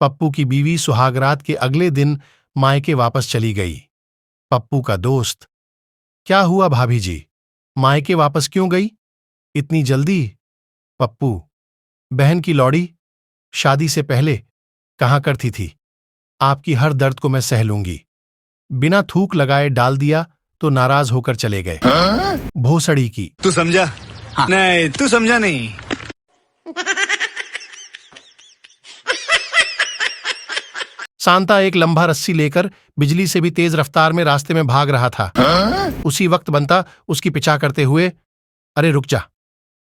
पप्पू की बीवी सुहागरात के अगले दिन मायके वापस चली गई। पप्पू का दोस्त: क्या हुआ भाभी जी, मायके वापस क्यों गई इतनी जल्दी? पप्पू: बहन की लौड़ी शादी से पहले कहाँ करती थी, आपकी हर दर्द को मैं सह लूंगी। बिना थूक लगाए डाल दिया तो नाराज होकर चले गए। भोसड़ी की: तू समझा? हाँ। नहीं, तू समझा नहीं। सांता एक लंबा रस्सी लेकर बिजली से भी तेज रफ्तार में रास्ते में भाग रहा था। उसी वक्त बंता उसकी पीछा करते हुए: अरे रुक जा,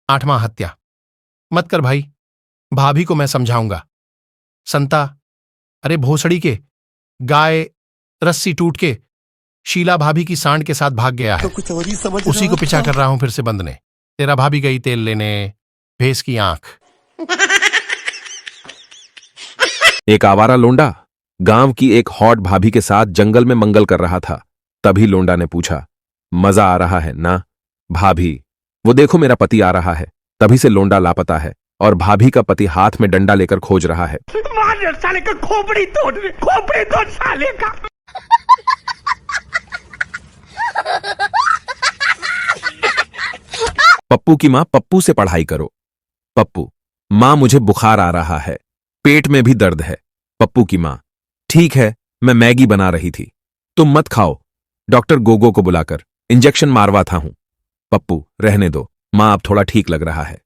8वां हत्या मत कर भाई, भाभी को मैं समझाऊंगा। संता: अरे भोसड़ी के गाय, रस्सी टूट के शीला भाभी की सांड के साथ भाग गया है, तो कुछ और ही समझ उसी को पीछा कर रहा हूं फिर से बंद ने। तेरा भाभी गई तेल लेने, भैंस की आंख। एक आवारा लोंडा गांव की एक हॉट भाभी के साथ जंगल में मंगल कर रहा था। तभी लोंडा ने पूछा, मजा आ रहा है ना भाभी? वो देखो मेरा पति आ रहा है। तभी से लोंडा लापता है और भाभी का पति हाथ में डंडा लेकर खोज रहा है। मार साले का खोपड़ी तोड़ साले का। पप्पू की मां पप्पू से पढ़ाई करो। पप्पू: मां मुझे बुखार आ रहा है, पेट में भी दर्द है। पप्पू की मां: ठीक है, मैं मैगी बना रही थी, तुम मत खाओ, डॉक्टर गोगो को बुलाकर इंजेक्शन मारवा था हूं। पप्पू: रहने दो मां, अब थोड़ा ठीक लग रहा है।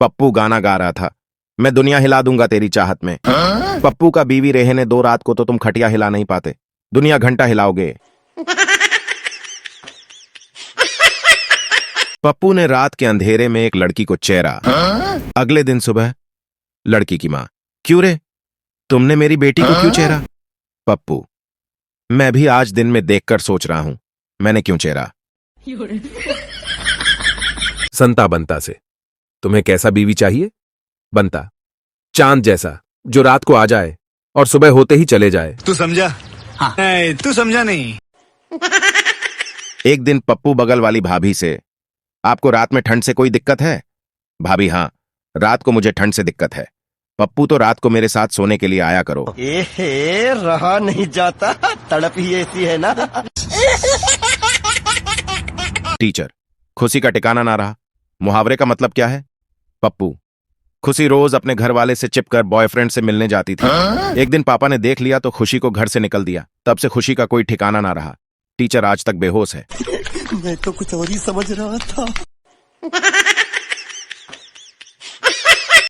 पप्पू गाना गा रहा था, मैं दुनिया हिला दूंगा तेरी चाहत में। पप्पू का बीवी रहने 2 रात को तो तुम खटिया हिला नहीं पाते, दुनिया घंटा हिलाओगे। पप्पू ने रात के अंधेरे में एक लड़की को चेहरा। अगले दिन सुबह लड़की की मां: क्यों रे, तुमने मेरी बेटी को क्यों चेहरा? पप्पू: मैं भी आज दिन में देखकर सोच रहा हूं, मैंने क्यों चेहरा। संता बंता से: तुम्हें कैसा बीवी चाहिए? बंता: चांद जैसा, जो रात को आ जाए और सुबह होते ही चले जाए। तू समझा? हाँ। नहीं, तू समझा नहीं। एक दिन पप्पू बगल वाली भाभी से: आपको रात में ठंड से कोई दिक्कत है? भाभी: हाँ, रात को मुझे ठंड से दिक्कत है। पप्पू: तो रात को मेरे साथ सोने के लिए आया करो। एहे, रहा नहीं जाता, तड़प ही ऐसी है ना। टीचर: खुशी का ठिकाना ना रहा, मुहावरे का मतलब क्या है? पप्पू: खुशी रोज अपने घर वाले से चिपकर बॉयफ्रेंड से मिलने जाती थी। एक दिन पापा ने देख लिया तो खुशी को घर से निकल दिया, तब से खुशी का कोई ठिकाना ना रहा। टीचर आज तक बेहोश है। मैं तो कुछ और ही समझ रहा था।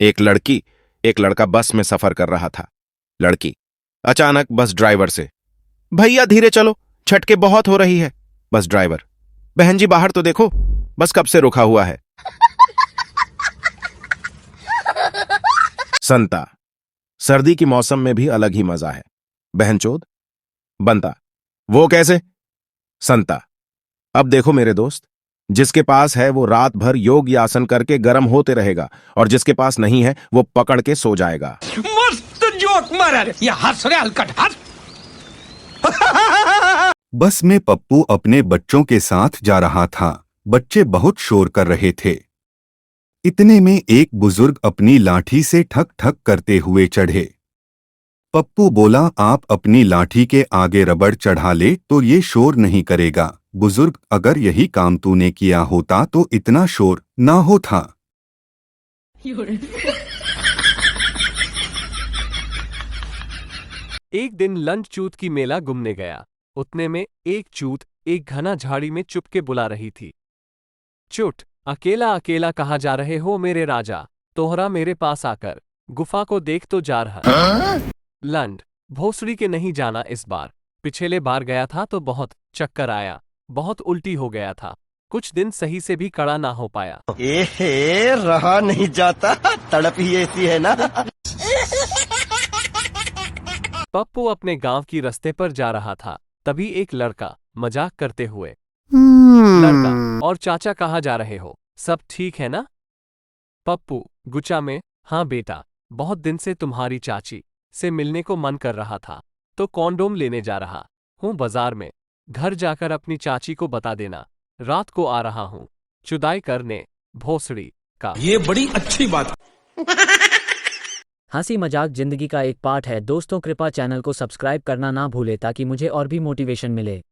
एक लड़की एक लड़का बस में सफर कर रहा था। लड़की: अचानक बस ड्राइवर से: भैया धीरे चलो, छटके बहुत हो रही है। बस ड्राइवर: बहन जी बाहर तो देखो, बस कब से रुका हुआ है। संता: सर्दी की मौसम में भी अलग ही मजा है। बहनचोद। बंता: वो कैसे? संता: अब देखो मेरे दोस्त, जिसके पास है वो रात भर योग या आसन करके गर्म होते रहेगा और जिसके पास नहीं है वो पकड़ के सो जाएगा। मस्त जोक मारा रे, ये हंस रे हलकट हंस। बस में पप्पू अपने बच्चों के साथ जा रहा था। बच्चे बहुत शोर कर रहे थे। इतने में एक बुजुर्ग अपनी लाठी से ठक ठक करते हुए चढ़े। पप्पू बोला, आप अपनी लाठी के आगे रबड़ चढ़ा ले तो ये शोर नहीं करेगा। बुजुर्ग: अगर यही काम तूने किया होता तो इतना शोर ना होता। एक दिन लंच चूत की मेला घूमने गया। उतने में एक चूत एक घना झाड़ी में चुपके बुला रही थी। चुट, अकेला अकेला कहाँ जा रहे हो मेरे राजा? तोहरा मेरे पास आकर गुफा को देख तो जा रहा। लंड: भोसड़ी के नहीं जाना इस बार, पिछले बार गया था तो बहुत चक्कर आया, बहुत उल्टी हो गया था, कुछ दिन सही से भी कड़ा ना हो पाया। एहे, रहा नहीं जाता, तड़प ही ऐसी है ना। पप्पू अपने गांव की रास्ते पर जा रहा था। तभी एक लड़का मजाक करते हुए: लड़का और चाचा कहाँ जा रहे हो, सब ठीक है ना? पप्पू गुच्चा में: हाँ बेटा, बहुत दिन से तुम्हारी चाची से मिलने को मन कर रहा था तो कॉन्डोम लेने जा रहा हूँ बाजार में। घर जाकर अपनी चाची को बता देना रात को आ रहा हूँ चुदाई करने। भोसड़ी का: ये बड़ी अच्छी बात। हंसी मजाक जिंदगी का एक पार्ट है दोस्तों, कृपया चैनल को सब्सक्राइब करना ना भूले ताकि मुझे और भी मोटिवेशन मिले।